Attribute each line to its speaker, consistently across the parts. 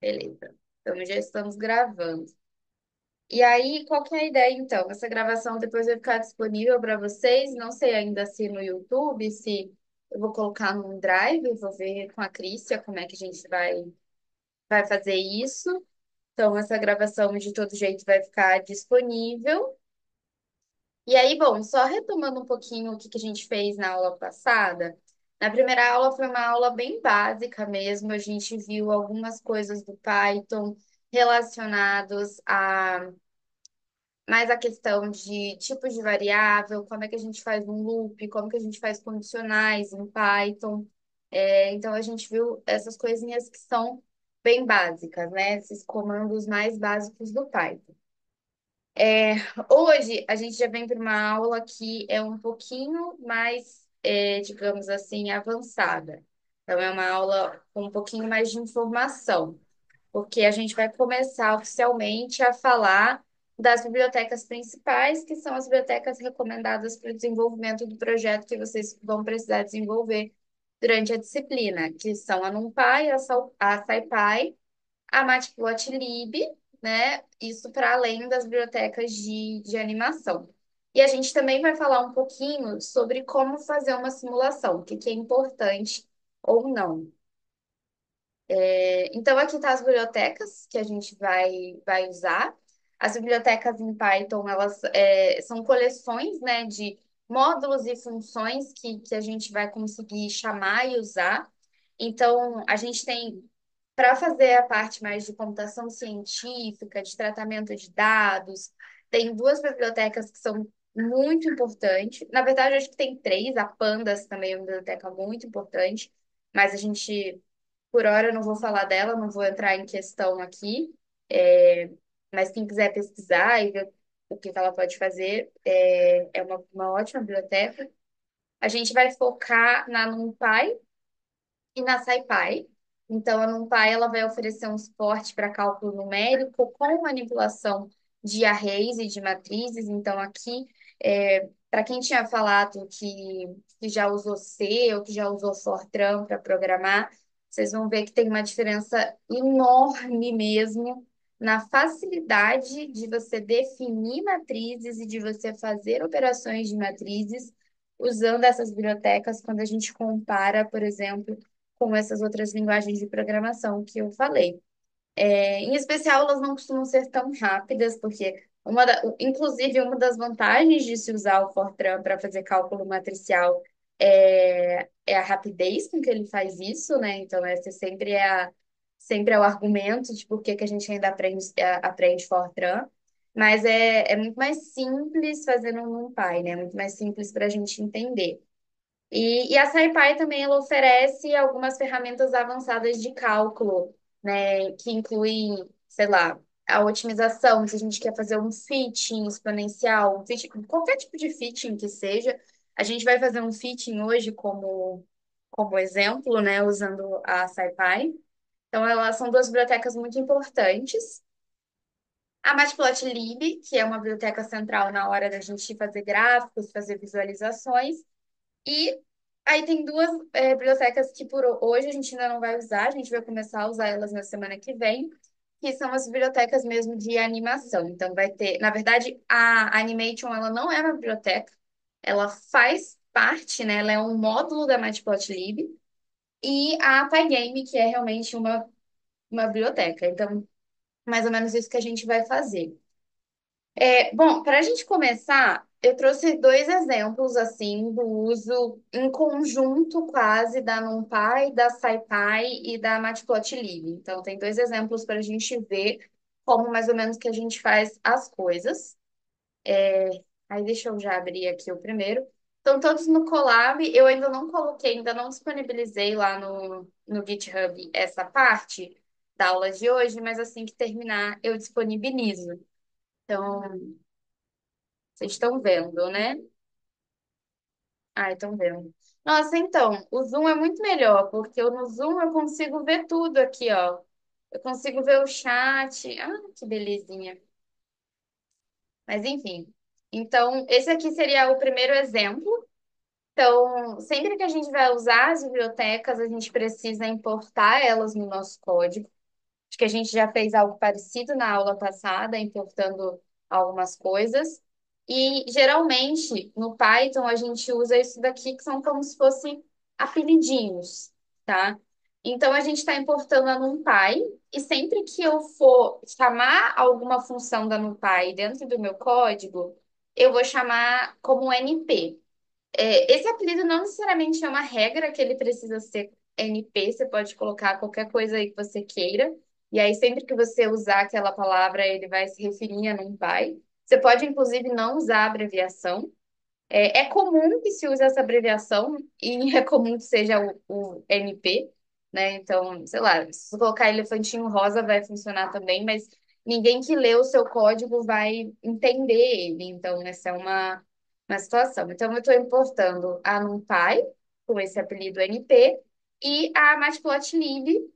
Speaker 1: Beleza. Então, já estamos gravando. E aí, qual que é a ideia, então? Essa gravação depois vai ficar disponível para vocês. Não sei ainda se no YouTube, se eu vou colocar num Drive, eu vou ver com a Crícia como é que a gente vai fazer isso. Então, essa gravação, de todo jeito, vai ficar disponível. E aí, bom, só retomando um pouquinho o que que a gente fez na aula passada. Na primeira aula foi uma aula bem básica mesmo. A gente viu algumas coisas do Python relacionados a mais a questão de tipos de variável, como é que a gente faz um loop, como que a gente faz condicionais em Python. Então a gente viu essas coisinhas que são bem básicas, né? Esses comandos mais básicos do Python. Hoje a gente já vem para uma aula que é um pouquinho mais, digamos assim, avançada. Então é uma aula com um pouquinho mais de informação, porque a gente vai começar oficialmente a falar das bibliotecas principais, que são as bibliotecas recomendadas para o desenvolvimento do projeto que vocês vão precisar desenvolver durante a disciplina, que são a NumPy, a SciPy, a Matplotlib, né? Isso para além das bibliotecas de animação. E a gente também vai falar um pouquinho sobre como fazer uma simulação, o que que é importante ou não. Então, aqui tá as bibliotecas que a gente vai usar. As bibliotecas em Python, elas são coleções, né, de módulos e funções que a gente vai conseguir chamar e usar. Então, a gente tem, para fazer a parte mais de computação científica, de tratamento de dados, tem duas bibliotecas que são muito importantes. Na verdade, eu acho que tem três. A Pandas também é uma biblioteca muito importante, mas a gente por hora eu não vou falar dela, não vou entrar em questão aqui, mas quem quiser pesquisar e ver o que que ela pode fazer, é uma ótima biblioteca. A gente vai focar na NumPy e na SciPy. Então, a NumPy ela vai oferecer um suporte para cálculo numérico com manipulação de arrays e de matrizes. Então, aqui, para quem tinha falado que já usou C ou que já usou Fortran para programar, vocês vão ver que tem uma diferença enorme mesmo na facilidade de você definir matrizes e de você fazer operações de matrizes usando essas bibliotecas quando a gente compara, por exemplo, com essas outras linguagens de programação que eu falei. Em especial, elas não costumam ser tão rápidas, porque inclusive uma das vantagens de se usar o Fortran para fazer cálculo matricial é a rapidez com que ele faz isso, né? Então, esse sempre é o argumento de por que que a gente ainda aprende Fortran. Mas é muito mais simples fazendo no NumPy, né? Muito mais simples para a gente entender. E a SciPy também ela oferece algumas ferramentas avançadas de cálculo, né, que incluem, sei lá, a otimização, se a gente quer fazer um fitting exponencial, qualquer tipo de fitting que seja, a gente vai fazer um fitting hoje como exemplo, né, usando a SciPy. Então, elas são duas bibliotecas muito importantes. A Matplotlib, que é uma biblioteca central na hora da gente fazer gráficos, fazer visualizações, e aí tem duas bibliotecas que por hoje a gente ainda não vai usar, a gente vai começar a usar elas na semana que vem, que são as bibliotecas mesmo de animação. Então vai ter, na verdade, a Animation ela não é uma biblioteca, ela faz parte, né? Ela é um módulo da Matplotlib e a Pygame, que é realmente uma biblioteca. Então, mais ou menos isso que a gente vai fazer. Bom, para a gente começar, eu trouxe dois exemplos assim do uso em conjunto quase da NumPy, da SciPy e da Matplotlib. Então, tem dois exemplos para a gente ver como mais ou menos que a gente faz as coisas. Aí deixa eu já abrir aqui o primeiro. Estão todos no Colab. Eu ainda não coloquei, ainda não disponibilizei lá no GitHub essa parte da aula de hoje, mas assim que terminar, eu disponibilizo. Então, vocês estão vendo, né? Ah, estão vendo. Nossa, então, o Zoom é muito melhor, porque no Zoom eu consigo ver tudo aqui, ó. Eu consigo ver o chat. Ah, que belezinha. Mas enfim. Então, esse aqui seria o primeiro exemplo. Então, sempre que a gente vai usar as bibliotecas, a gente precisa importar elas no nosso código. Acho que a gente já fez algo parecido na aula passada, importando algumas coisas. E geralmente no Python a gente usa isso daqui que são como se fossem apelidinhos, tá? Então a gente está importando a NumPy e sempre que eu for chamar alguma função da NumPy dentro do meu código, eu vou chamar como NP. Esse apelido não necessariamente é uma regra que ele precisa ser NP, você pode colocar qualquer coisa aí que você queira, e aí sempre que você usar aquela palavra, ele vai se referir a NumPy. Você pode, inclusive, não usar a abreviação. É comum que se use essa abreviação e é comum que seja o NP, né? Então, sei lá, se você colocar elefantinho rosa vai funcionar também, mas ninguém que lê o seu código vai entender ele. Então, essa é uma situação. Então, eu estou importando a NumPy, com esse apelido NP, e a Matplotlib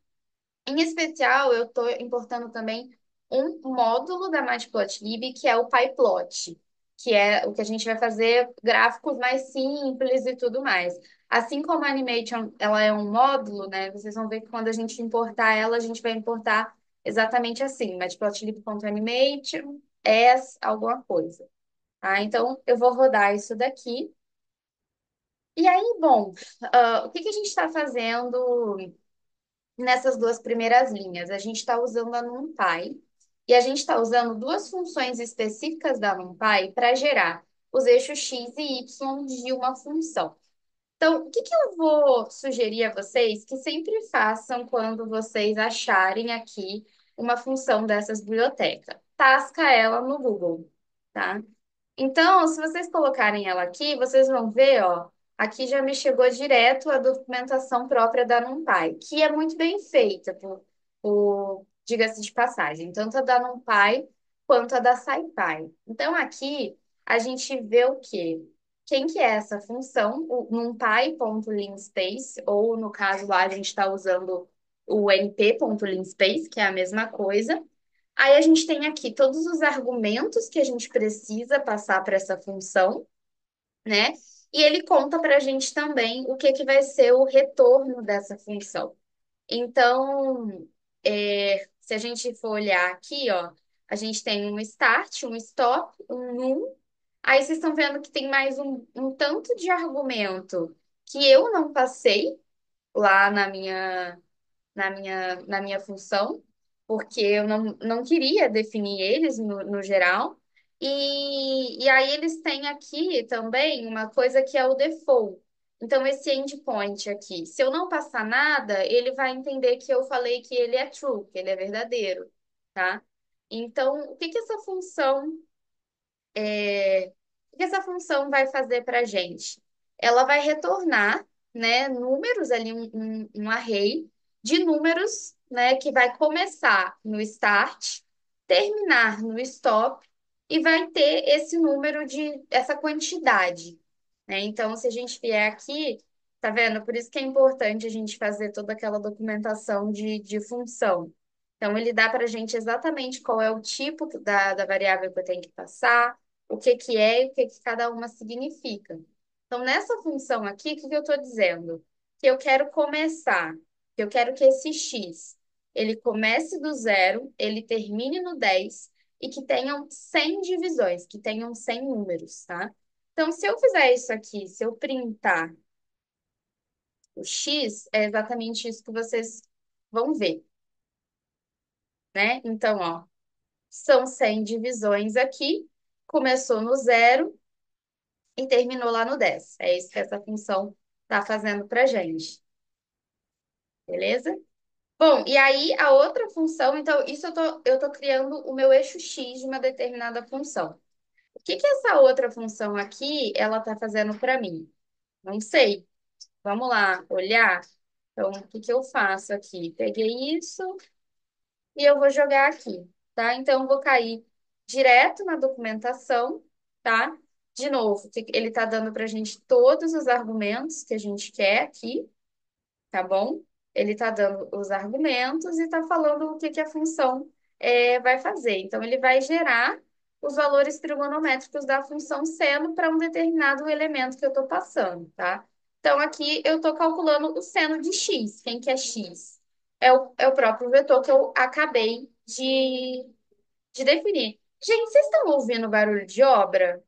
Speaker 1: em especial, eu estou importando também um módulo da Matplotlib, que é o PyPlot, que é o que a gente vai fazer gráficos mais simples e tudo mais. Assim como a Animation, ela é um módulo, né? Vocês vão ver que quando a gente importar ela, a gente vai importar exatamente assim, matplotlib.animation, as alguma coisa. Tá? Então, eu vou rodar isso daqui. E aí, bom, o que que a gente está fazendo nessas duas primeiras linhas? A gente está usando a NumPy e a gente está usando duas funções específicas da NumPy para gerar os eixos x e y de uma função. Então, o que que eu vou sugerir a vocês que sempre façam quando vocês acharem aqui uma função dessas bibliotecas? Tasca ela no Google, tá? Então, se vocês colocarem ela aqui, vocês vão ver, ó, aqui já me chegou direto a documentação própria da NumPy, que é muito bem feita, diga-se de passagem, tanto a da NumPy quanto a da SciPy. Então, aqui a gente vê o quê? Quem que é essa função? O numpy.linspace, ou no caso lá a gente está usando o np.linspace, que é a mesma coisa. Aí a gente tem aqui todos os argumentos que a gente precisa passar para essa função, né? E ele conta para a gente também o que que vai ser o retorno dessa função. Então, se a gente for olhar aqui, ó, a gente tem um start, um stop, um num. Aí vocês estão vendo que tem mais um tanto de argumento que eu não passei lá na minha função, porque eu não queria definir eles no geral. E aí eles têm aqui também uma coisa que é o default. Então, esse endpoint aqui, se eu não passar nada, ele vai entender que eu falei que ele é true, que ele é verdadeiro, tá? Então, o que que essa função o que essa função vai fazer para a gente? Ela vai retornar, né, números ali, um array de números, né, que vai começar no start, terminar no stop e vai ter esse número essa quantidade, né? Então, se a gente vier aqui, tá vendo? Por isso que é importante a gente fazer toda aquela documentação de função. Então, ele dá para a gente exatamente qual é o tipo da variável que eu tenho que passar, o que que é e o que que cada uma significa. Então, nessa função aqui, o que que eu estou dizendo? Que eu quero começar, que eu quero que esse x, ele comece do zero, ele termine no 10 e que tenham 100 divisões, que tenham 100 números, tá? Então, se eu fizer isso aqui, se eu printar o x, é exatamente isso que vocês vão ver, né? Então, ó, são 100 divisões aqui, começou no zero e terminou lá no 10. É isso que essa função está fazendo para gente, beleza? Bom, e aí a outra função, então, isso eu tô criando o meu eixo x de uma determinada função. O que que essa outra função aqui, ela está fazendo para mim? Não sei. Vamos lá, olhar. Então, o que que eu faço aqui? Peguei isso e eu vou jogar aqui, tá? Então, eu vou cair direto na documentação, tá? De novo, ele está dando para a gente todos os argumentos que a gente quer aqui, tá bom? Ele está dando os argumentos e está falando o que que a função vai fazer. Então, ele vai gerar os valores trigonométricos da função seno para um determinado elemento que eu estou passando, tá? Então, aqui eu estou calculando o seno de x. Quem que é x? é o próprio vetor que eu acabei de definir. Gente, vocês estão ouvindo barulho de obra?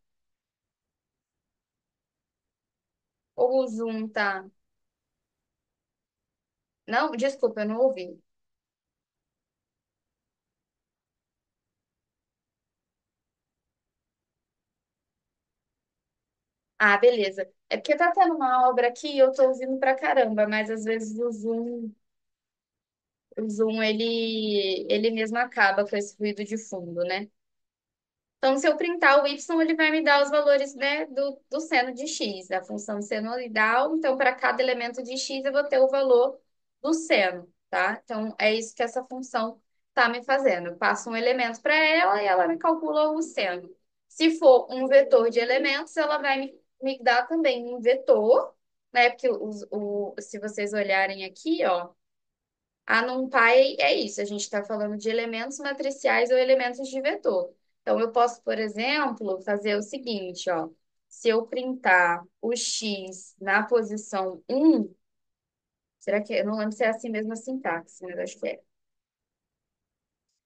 Speaker 1: Ou o Zoom tá? Não, desculpa, eu não ouvi. Ah, beleza. É porque tá tendo uma obra aqui e eu tô ouvindo pra caramba, mas às vezes o Zoom ele mesmo acaba com esse ruído de fundo, né? Então, se eu printar o y, ele vai me dar os valores, né, do seno de x, da função senoidal. Então, para cada elemento de x, eu vou ter o valor do seno, tá? Então, é isso que essa função está me fazendo. Eu passo um elemento para ela e ela me calcula o seno. Se for um vetor de elementos, ela vai me dar também um vetor, né? Porque se vocês olharem aqui, ó. A NumPy é isso, a gente está falando de elementos matriciais ou elementos de vetor. Então, eu posso, por exemplo, fazer o seguinte, ó. Se eu printar o x na posição 1, será que... Eu não lembro se é assim mesmo a sintaxe, mas acho que é.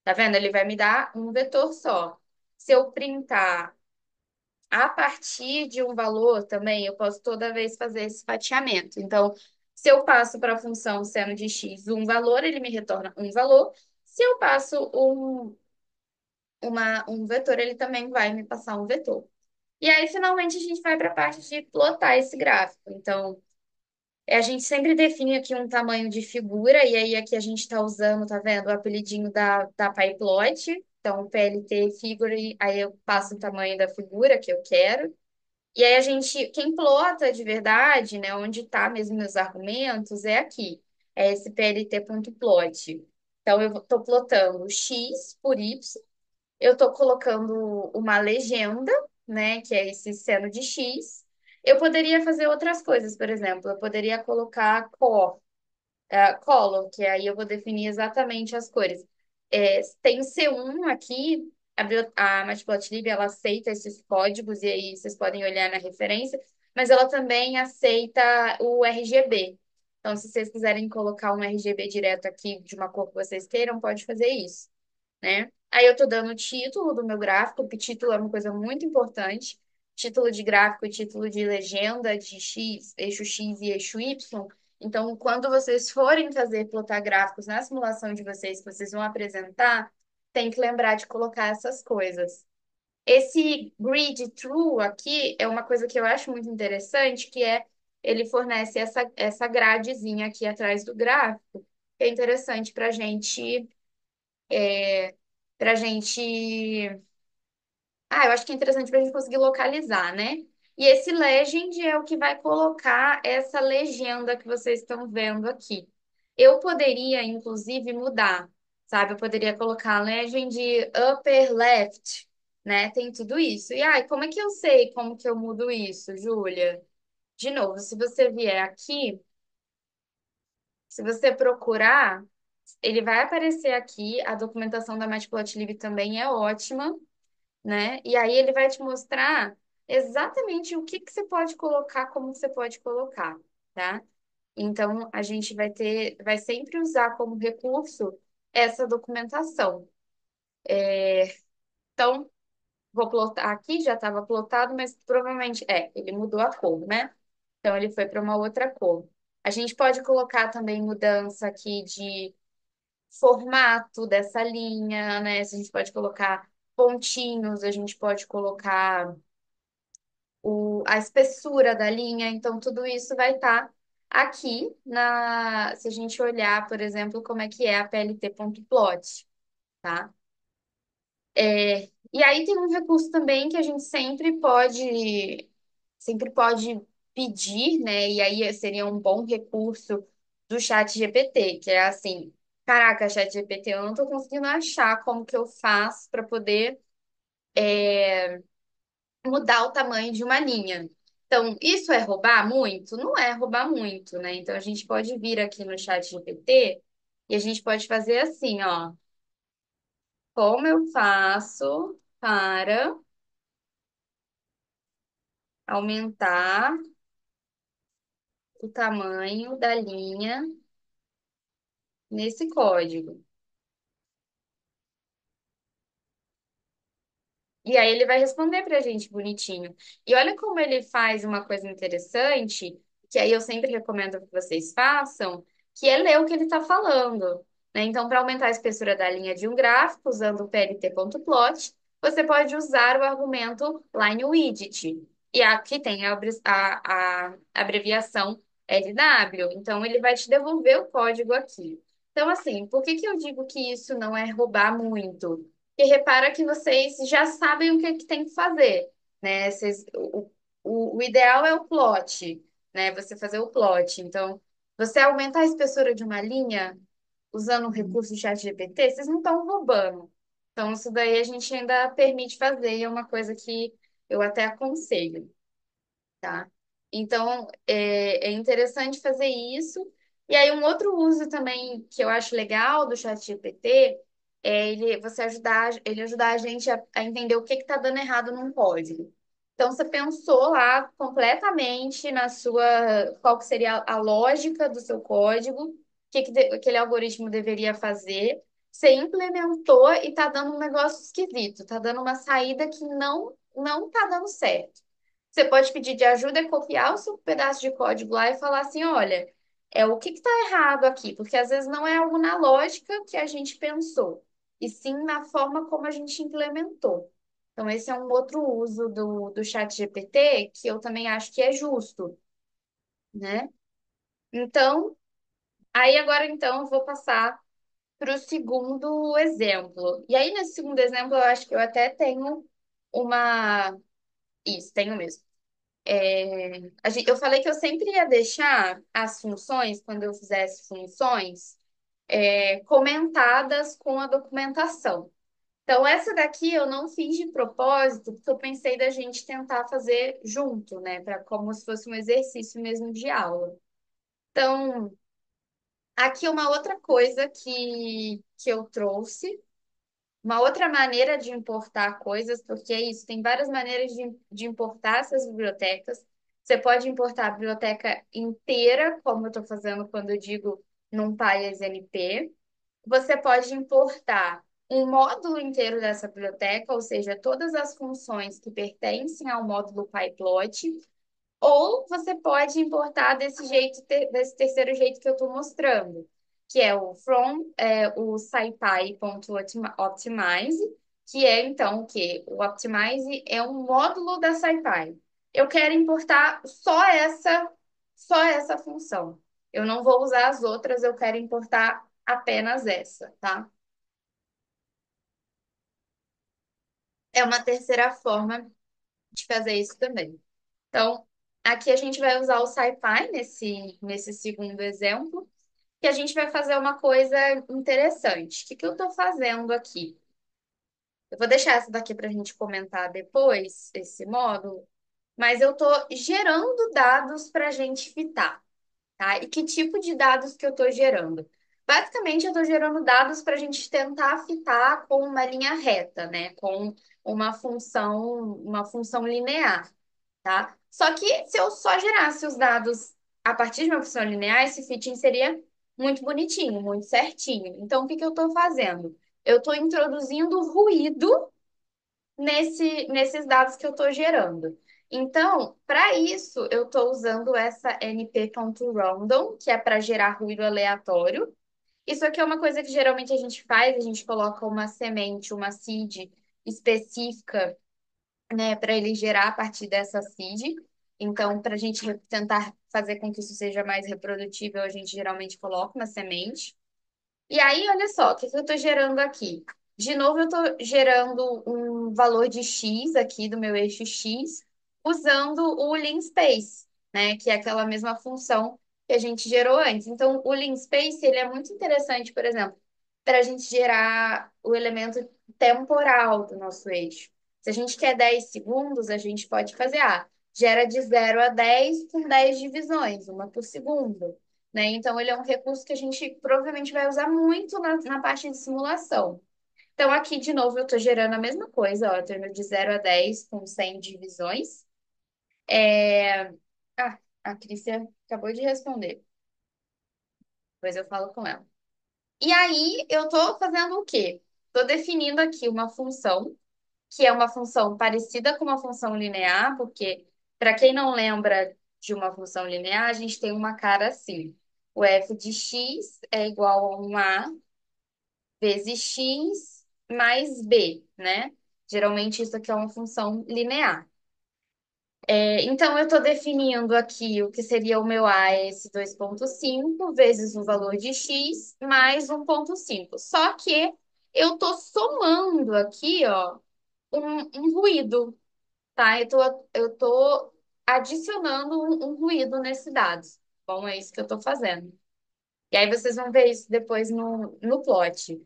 Speaker 1: Tá vendo? Ele vai me dar um vetor só. Se eu printar a partir de um valor também, eu posso toda vez fazer esse fatiamento. Então, se eu passo para a função seno de x um valor, ele me retorna um valor. Se eu passo um vetor, ele também vai me passar um vetor. E aí, finalmente, a gente vai para a parte de plotar esse gráfico. Então, a gente sempre define aqui um tamanho de figura, e aí aqui a gente está usando, tá vendo, o apelidinho da PyPlot. Então, PLT Figure, aí eu passo o tamanho da figura que eu quero. E aí a gente, quem plota de verdade, né, onde está mesmo meus argumentos, é aqui. É esse plt.plot. Então eu estou plotando x por y, eu estou colocando uma legenda, né, que é esse seno de x. Eu poderia fazer outras coisas, por exemplo, eu poderia colocar color, que aí eu vou definir exatamente as cores. Tem C1 aqui, a Matplotlib, ela aceita esses códigos, e aí vocês podem olhar na referência, mas ela também aceita o RGB. Então, se vocês quiserem colocar um RGB direto aqui de uma cor que vocês queiram, pode fazer isso, né? Aí eu tô dando o título do meu gráfico, que título é uma coisa muito importante. Título de gráfico e título de legenda de X e eixo Y. Então, quando vocês forem fazer plotar gráficos na simulação de vocês, que vocês vão apresentar, tem que lembrar de colocar essas coisas. Esse grid true aqui é uma coisa que eu acho muito interessante, que é ele fornece essa gradezinha aqui atrás do gráfico, que é interessante para gente. Eu acho que é interessante para a gente conseguir localizar, né? E esse legend é o que vai colocar essa legenda que vocês estão vendo aqui. Eu poderia, inclusive, mudar, sabe? Eu poderia colocar legend upper left, né? Tem tudo isso. E como é que eu sei como que eu mudo isso, Júlia? De novo, se você vier aqui, se você procurar, ele vai aparecer aqui. A documentação da Matplotlib também é ótima, né? E aí ele vai te mostrar exatamente o que que você pode colocar, como você pode colocar, tá? Então a gente vai sempre usar como recurso essa documentação. Então, vou plotar aqui, já estava plotado, mas provavelmente ele mudou a cor, né? Então ele foi para uma outra cor. A gente pode colocar também mudança aqui de formato dessa linha, né? A gente pode colocar pontinhos, a gente pode colocar a espessura da linha, então tudo isso vai estar aqui se a gente olhar, por exemplo, como é que é a plt.plot, tá? E aí tem um recurso também que a gente sempre pode pedir, né? E aí seria um bom recurso do chat GPT, que é assim, caraca, chat GPT, eu não tô conseguindo achar como que eu faço para poder mudar o tamanho de uma linha. Então, isso é roubar muito? Não é roubar muito, né? Então, a gente pode vir aqui no chat GPT e a gente pode fazer assim, ó. Como eu faço para aumentar o tamanho da linha nesse código. E aí ele vai responder pra gente bonitinho. E olha como ele faz uma coisa interessante, que aí eu sempre recomendo que vocês façam, que é ler o que ele está falando, né? Então, para aumentar a espessura da linha de um gráfico, usando o plt.plot, você pode usar o argumento line_width. E aqui tem a abreviação LW. Então, ele vai te devolver o código aqui. Então, assim, por que que eu digo que isso não é roubar muito? Porque repara que vocês já sabem o que, que tem que fazer, né? O ideal é o plot, né? Você fazer o plot. Então, você aumentar a espessura de uma linha usando o recurso do ChatGPT, vocês não estão roubando. Então, isso daí a gente ainda permite fazer, e é uma coisa que eu até aconselho, tá? Então, é interessante fazer isso. E aí, um outro uso também que eu acho legal do ChatGPT é ele ajudar a gente a entender o que está dando errado num código. Então, você pensou lá completamente na qual que seria a lógica do seu código, o que, aquele algoritmo deveria fazer. Você implementou e está dando um negócio esquisito, está dando uma saída que não está dando certo. Você pode pedir de ajuda, copiar o seu pedaço de código lá e falar assim, olha, o que está errado aqui? Porque às vezes não é algo na lógica que a gente pensou, e sim na forma como a gente implementou. Então, esse é um outro uso do chat GPT que eu também acho que é justo, né? Então, aí agora então eu vou passar para o segundo exemplo. E aí, nesse segundo exemplo, eu acho que eu até tenho uma. Isso, tenho mesmo. Eu falei que eu sempre ia deixar as funções, quando eu fizesse funções, comentadas com a documentação. Então, essa daqui eu não fiz de propósito, porque eu pensei da gente tentar fazer junto, né? Para como se fosse um exercício mesmo de aula. Então, aqui uma outra coisa que eu trouxe. Uma outra maneira de importar coisas, porque é isso, tem várias maneiras de importar essas bibliotecas. Você pode importar a biblioteca inteira, como eu estou fazendo quando eu digo NumPy NP. Você pode importar um módulo inteiro dessa biblioteca, ou seja, todas as funções que pertencem ao módulo PyPlot. Ou você pode importar desse jeito, desse terceiro jeito que eu estou mostrando, que é o scipy.optimize, que é então o quê? O Optimize é um módulo da SciPy. Eu quero importar só essa função. Eu não vou usar as outras, eu quero importar apenas essa, tá? É uma terceira forma de fazer isso também. Então, aqui a gente vai usar o SciPy nesse segundo exemplo, que a gente vai fazer uma coisa interessante. O que que eu estou fazendo aqui? Eu vou deixar essa daqui para a gente comentar depois, esse módulo, mas eu estou gerando dados para a gente fitar, tá? E que tipo de dados que eu estou gerando? Basicamente, eu estou gerando dados para a gente tentar fitar com uma linha reta, né? Com uma função linear, tá? Só que se eu só gerasse os dados a partir de uma função linear, esse fitting seria muito bonitinho, muito certinho. Então, o que que eu estou fazendo? Eu estou introduzindo ruído nesses dados que eu estou gerando. Então, para isso, eu estou usando essa np.random, que é para gerar ruído aleatório. Isso aqui é uma coisa que geralmente a gente faz, a gente coloca uma semente, uma seed específica, né, para ele gerar a partir dessa seed. Então, para a gente tentar fazer com que isso seja mais reprodutível, a gente geralmente coloca uma semente. E aí, olha só, o que que eu estou gerando aqui? De novo, eu estou gerando um valor de x aqui do meu eixo x, usando o linspace, né? Que é aquela mesma função que a gente gerou antes. Então, o linspace, ele é muito interessante, por exemplo, para a gente gerar o elemento temporal do nosso eixo. Se a gente quer 10 segundos, a gente pode fazer, gera de 0 a 10 com 10 divisões, uma por segundo, né? Então, ele é um recurso que a gente provavelmente vai usar muito na parte de simulação. Então, aqui, de novo, eu estou gerando a mesma coisa, ó, eu tenho de 0 a 10 com 100 divisões. É... a Crícia acabou de responder, depois eu falo com ela. E aí eu estou fazendo o quê? Estou definindo aqui uma função, que é uma função parecida com uma função linear, porque, para quem não lembra de uma função linear, a gente tem uma cara assim. O f de x é igual a um a vezes x mais b, né? Geralmente isso aqui é uma função linear. Então, eu estou definindo aqui o que seria o meu A, é esse 2,5 vezes o valor de x mais 1,5. Só que eu estou somando aqui, ó, um ruído, tá? Eu tô adicionando um ruído nesse dado. Bom, é isso que eu estou fazendo. E aí vocês vão ver isso depois no plot.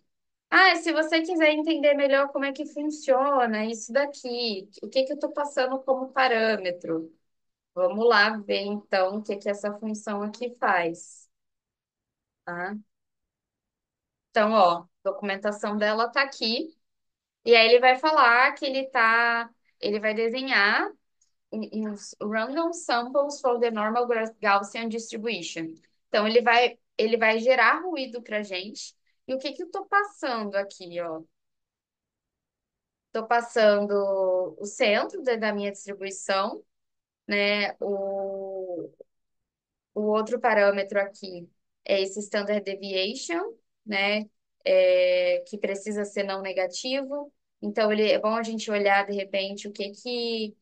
Speaker 1: Ah, se você quiser entender melhor como é que funciona isso daqui, o que que eu estou passando como parâmetro. Vamos lá ver então o que que essa função aqui faz, tá? Então, ó, a documentação dela tá aqui. E aí ele vai falar que ele vai desenhar os random samples for the normal Gaussian distribution. Então, ele vai gerar ruído pra gente. E o que que eu tô passando aqui, ó? Tô passando o centro da minha distribuição, né? O outro parâmetro aqui é esse standard deviation, né? Que precisa ser não negativo. Então, é bom a gente olhar, de repente, o que que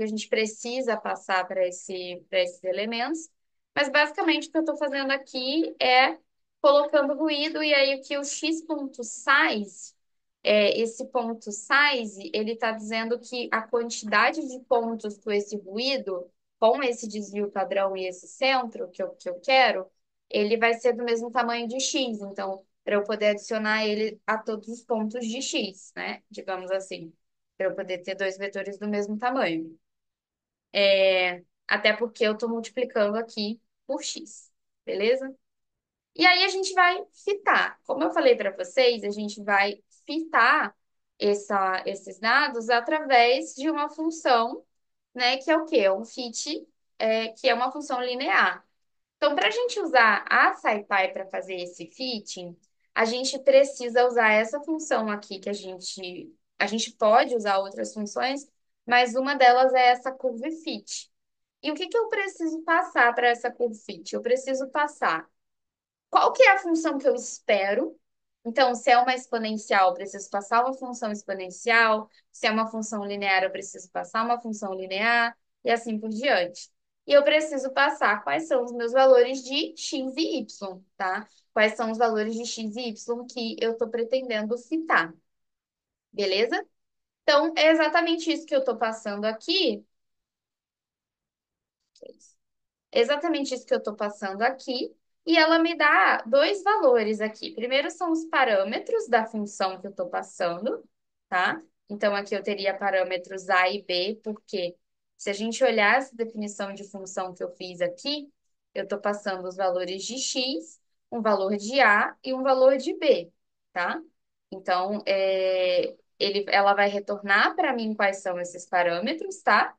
Speaker 1: a gente precisa passar para esses elementos. Mas, basicamente, o que eu estou fazendo aqui é colocando ruído, e aí o que o x.size, esse ponto size, ele está dizendo que a quantidade de pontos com esse ruído, com esse desvio padrão e esse centro que eu quero, ele vai ser do mesmo tamanho de x. Então, para eu poder adicionar ele a todos os pontos de x, né? Digamos assim, para eu poder ter dois vetores do mesmo tamanho. Até porque eu estou multiplicando aqui por x, beleza? E aí a gente vai fitar. Como eu falei para vocês, a gente vai fitar esses dados através de uma função, né? Que é o quê? É um fit, que é uma função linear. Então, para a gente usar a SciPy para fazer esse fitting, a gente precisa usar essa função aqui que a gente pode usar outras funções, mas uma delas é essa curve fit. E o que que eu preciso passar para essa curve fit? Eu preciso passar qual que é a função que eu espero. Então, se é uma exponencial, eu preciso passar uma função exponencial. Se é uma função linear, eu preciso passar uma função linear, e assim por diante. E eu preciso passar quais são os meus valores de x e y, tá? Quais são os valores de x e y que eu estou pretendendo fitar, beleza? Então, é exatamente isso que eu estou passando aqui. Exatamente isso que eu estou passando aqui. E ela me dá dois valores aqui. Primeiro são os parâmetros da função que eu estou passando, tá? Então, aqui eu teria parâmetros A e B, porque se a gente olhar essa definição de função que eu fiz aqui, eu estou passando os valores de x, um valor de A e um valor de B, tá? Então, ela vai retornar para mim quais são esses parâmetros, tá?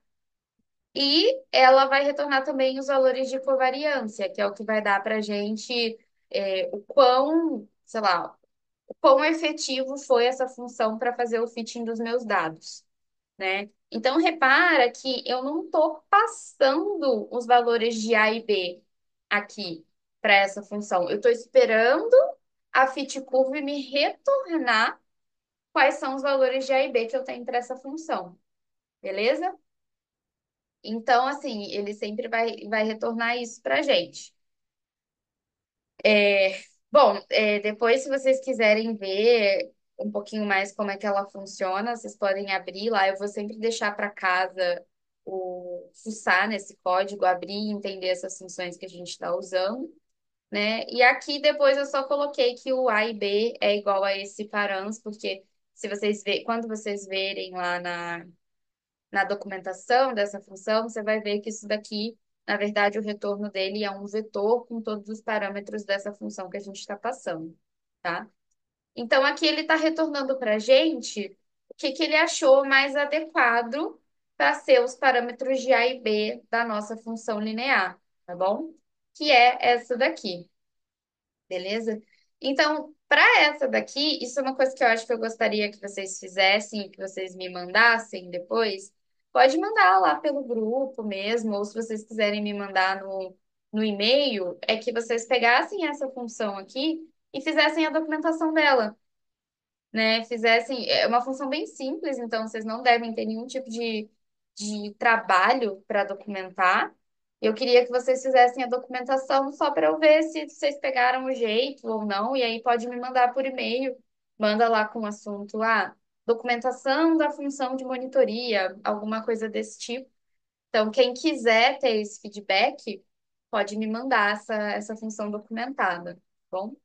Speaker 1: E ela vai retornar também os valores de covariância, que é o que vai dar para a gente o quão, sei lá, o quão efetivo foi essa função para fazer o fitting dos meus dados, né? Então, repara que eu não estou passando os valores de A e B aqui para essa função. Eu estou esperando a fit curve me retornar quais são os valores de A e B que eu tenho para essa função, beleza? Então, assim, ele sempre vai retornar isso para a gente. Bom, depois, se vocês quiserem ver um pouquinho mais como é que ela funciona, vocês podem abrir lá. Eu vou sempre deixar para casa fuçar nesse código, abrir e entender essas funções que a gente está usando, né? E aqui depois eu só coloquei que o A e B é igual a esse params, porque se vocês quando vocês verem lá na documentação dessa função, você vai ver que isso daqui, na verdade, o retorno dele é um vetor com todos os parâmetros dessa função que a gente está passando, tá? Então, aqui ele está retornando para a gente o que que ele achou mais adequado para ser os parâmetros de A e B da nossa função linear, tá bom? Que é essa daqui. beleza? Então, para essa daqui, isso é uma coisa que eu acho que eu gostaria que vocês fizessem, que vocês me mandassem depois. Pode mandar lá pelo grupo mesmo, ou se vocês quiserem me mandar no e-mail, é que vocês pegassem essa função aqui e fizessem a documentação dela, né? Fizessem. É uma função bem simples, então vocês não devem ter nenhum tipo de trabalho para documentar. Eu queria que vocês fizessem a documentação só para eu ver se vocês pegaram o jeito ou não, e aí pode me mandar por e-mail. Manda lá com o assunto, documentação da função de monitoria, alguma coisa desse tipo. Então, quem quiser ter esse feedback, pode me mandar essa função documentada, tá bom?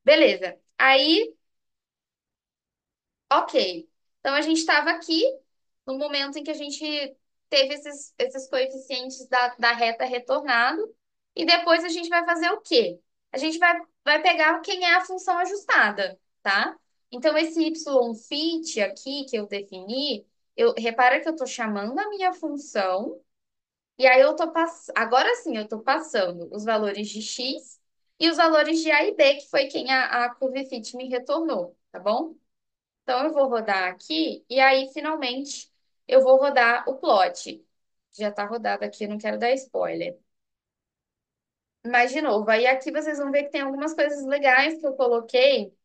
Speaker 1: Beleza. Aí ok. Então a gente estava aqui no momento em que a gente teve esses coeficientes da reta retornado, e depois a gente vai fazer o quê? A gente vai pegar quem é a função ajustada, tá? Então esse y fit aqui que eu defini, repara que eu estou chamando a minha função, e aí eu tô agora sim eu estou passando os valores de x e os valores de a e b, que foi quem a curva fit me retornou, tá bom? Então, eu vou rodar aqui e aí, finalmente, eu vou rodar o plot. Já está rodado aqui, não quero dar spoiler. Mas, de novo, aí aqui vocês vão ver que tem algumas coisas legais que eu coloquei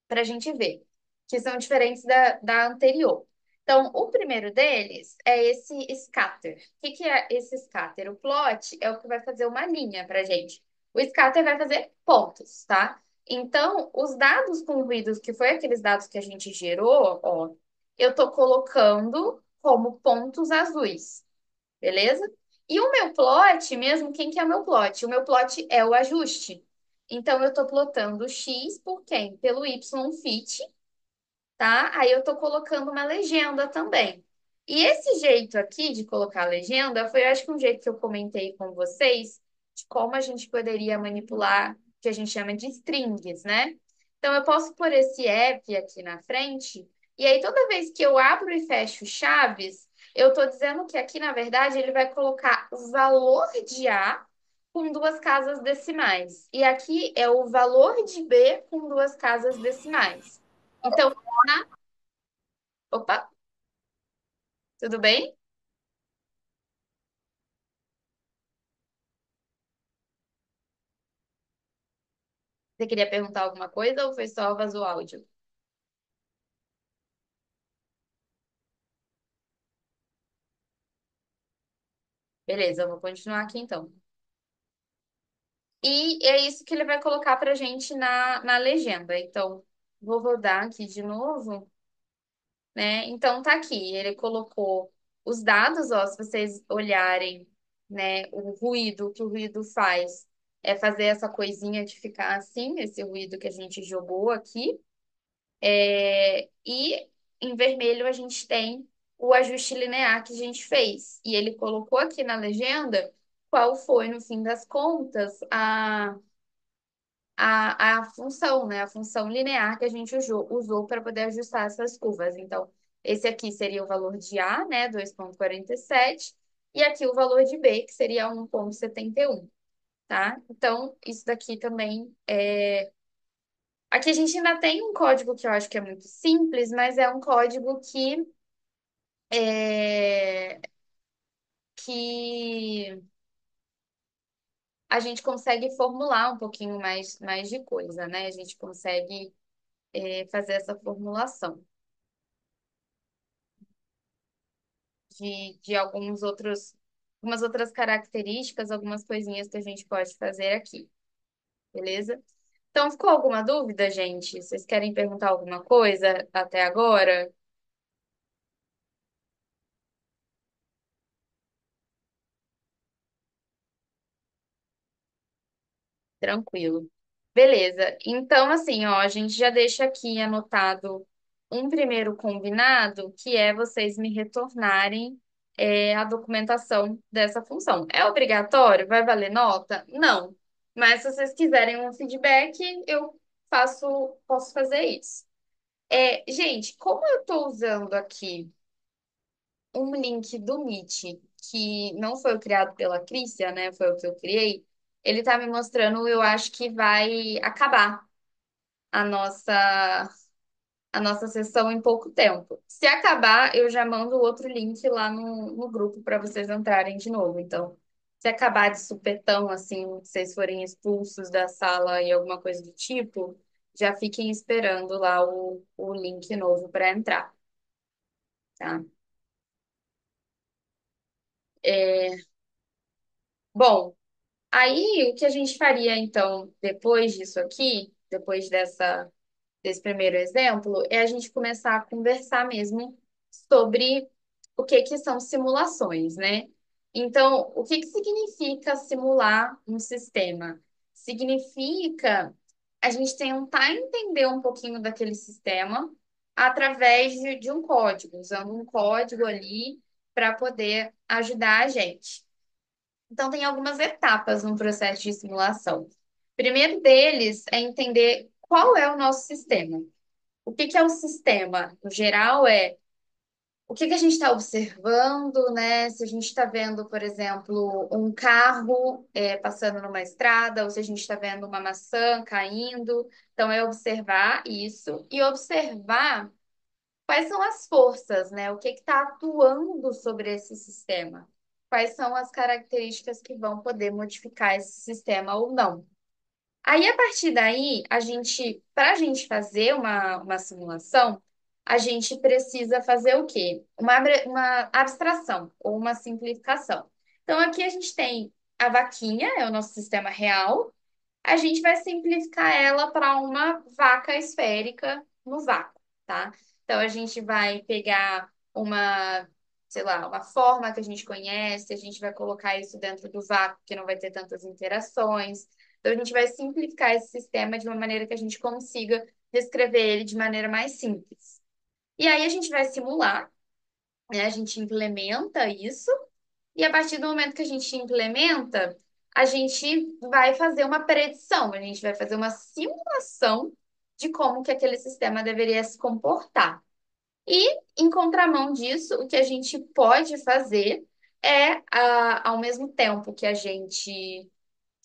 Speaker 1: para a gente ver, que são diferentes da anterior. Então, o primeiro deles é esse scatter. O que que é esse scatter? O plot é o que vai fazer uma linha para gente. O scatter vai fazer pontos, tá? Então, os dados com ruídos, que foi aqueles dados que a gente gerou, ó, eu tô colocando como pontos azuis, beleza? E o meu plot, mesmo, quem que é o meu plot? O meu plot é o ajuste. Então, eu estou plotando o X por quem? Pelo Y fit, tá? Aí eu estou colocando uma legenda também. E esse jeito aqui de colocar a legenda foi, eu acho que um jeito que eu comentei com vocês de como a gente poderia manipular, que a gente chama de strings, né? Então, eu posso pôr esse app aqui na frente, e aí toda vez que eu abro e fecho chaves, eu estou dizendo que aqui, na verdade, ele vai colocar o valor de A com duas casas decimais. E aqui é o valor de B com duas casas decimais. Então, opa, tudo bem? Você queria perguntar alguma coisa ou foi só vazou áudio? Beleza, eu vou continuar aqui então. E é isso que ele vai colocar pra gente na legenda. Então, vou rodar aqui de novo, né? Então, tá aqui. Ele colocou os dados, ó, se vocês olharem, né? O ruído, que o ruído faz é fazer essa coisinha de ficar assim, esse ruído que a gente jogou aqui. E em vermelho a gente tem o ajuste linear que a gente fez. E ele colocou aqui na legenda qual foi, no fim das contas, a função, né? A função linear que a gente usou para poder ajustar essas curvas. Então, esse aqui seria o valor de A, né? 2,47. E aqui o valor de B, que seria 1,71, tá? Então, isso daqui também é. Aqui a gente ainda tem um código que eu acho que é muito simples, mas é um código é, que a gente consegue formular um pouquinho mais de coisa, né? A gente consegue fazer essa formulação de algumas outras características, algumas coisinhas que a gente pode fazer aqui, beleza? Então, ficou alguma dúvida, gente? Vocês querem perguntar alguma coisa até agora? Tranquilo. Beleza. Então, assim, ó, a gente já deixa aqui anotado um primeiro combinado, que é vocês me retornarem a documentação dessa função. É obrigatório? Vai valer nota? Não. Mas se vocês quiserem um feedback, eu posso fazer isso. Gente, como eu estou usando aqui um link do Meet, que não foi o criado pela Crícia, né? Foi o que eu criei. ele tá me mostrando, eu acho que vai acabar a nossa sessão em pouco tempo. Se acabar, eu já mando outro link lá no grupo para vocês entrarem de novo. Então, se acabar de supetão, assim, vocês forem expulsos da sala e alguma coisa do tipo, já fiquem esperando lá o link novo para entrar, tá? É, bom, aí o que a gente faria então depois disso aqui, depois desse primeiro exemplo, é a gente começar a conversar mesmo sobre o que que são simulações, né? Então, o que que significa simular um sistema? Significa a gente tentar entender um pouquinho daquele sistema através de um código, usando um código ali para poder ajudar a gente. Então, tem algumas etapas no processo de simulação. O primeiro deles é entender qual é o nosso sistema. O que que é o sistema? No geral, é o que que a gente está observando, né? Se a gente está vendo, por exemplo, um carro passando numa estrada, ou se a gente está vendo uma maçã caindo. Então, é observar isso e observar quais são as forças, né? O que está atuando sobre esse sistema? Quais são as características que vão poder modificar esse sistema ou não? Aí, a partir daí, para a gente fazer uma simulação, a gente precisa fazer o quê? Uma abstração ou uma simplificação. Então, aqui a gente tem a vaquinha, é o nosso sistema real, a gente vai simplificar ela para uma vaca esférica no vácuo, tá? Então a gente vai pegar sei lá, uma forma que a gente conhece, a gente vai colocar isso dentro do vácuo, que não vai ter tantas interações. Então a gente vai simplificar esse sistema de uma maneira que a gente consiga descrever ele de maneira mais simples. E aí a gente vai simular, né? A gente implementa isso e a partir do momento que a gente implementa, a gente vai fazer uma predição, a gente vai fazer uma simulação de como que aquele sistema deveria se comportar. E, em contramão disso, o que a gente pode fazer é, ao mesmo tempo que a gente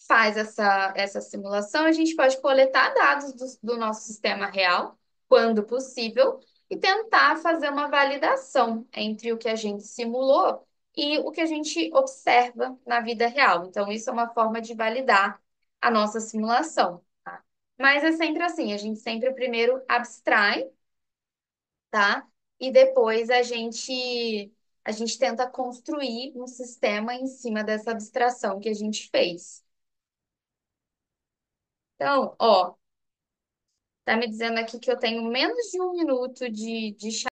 Speaker 1: faz essa simulação, a gente pode coletar dados do nosso sistema real, quando possível, e tentar fazer uma validação entre o que a gente simulou e o que a gente observa na vida real. Então, isso é uma forma de validar a nossa simulação, tá? Mas é sempre assim, a gente sempre primeiro abstrai, tá? E depois a gente tenta construir um sistema em cima dessa abstração que a gente fez. Então, ó, tá me dizendo aqui que eu tenho menos de 1 minuto de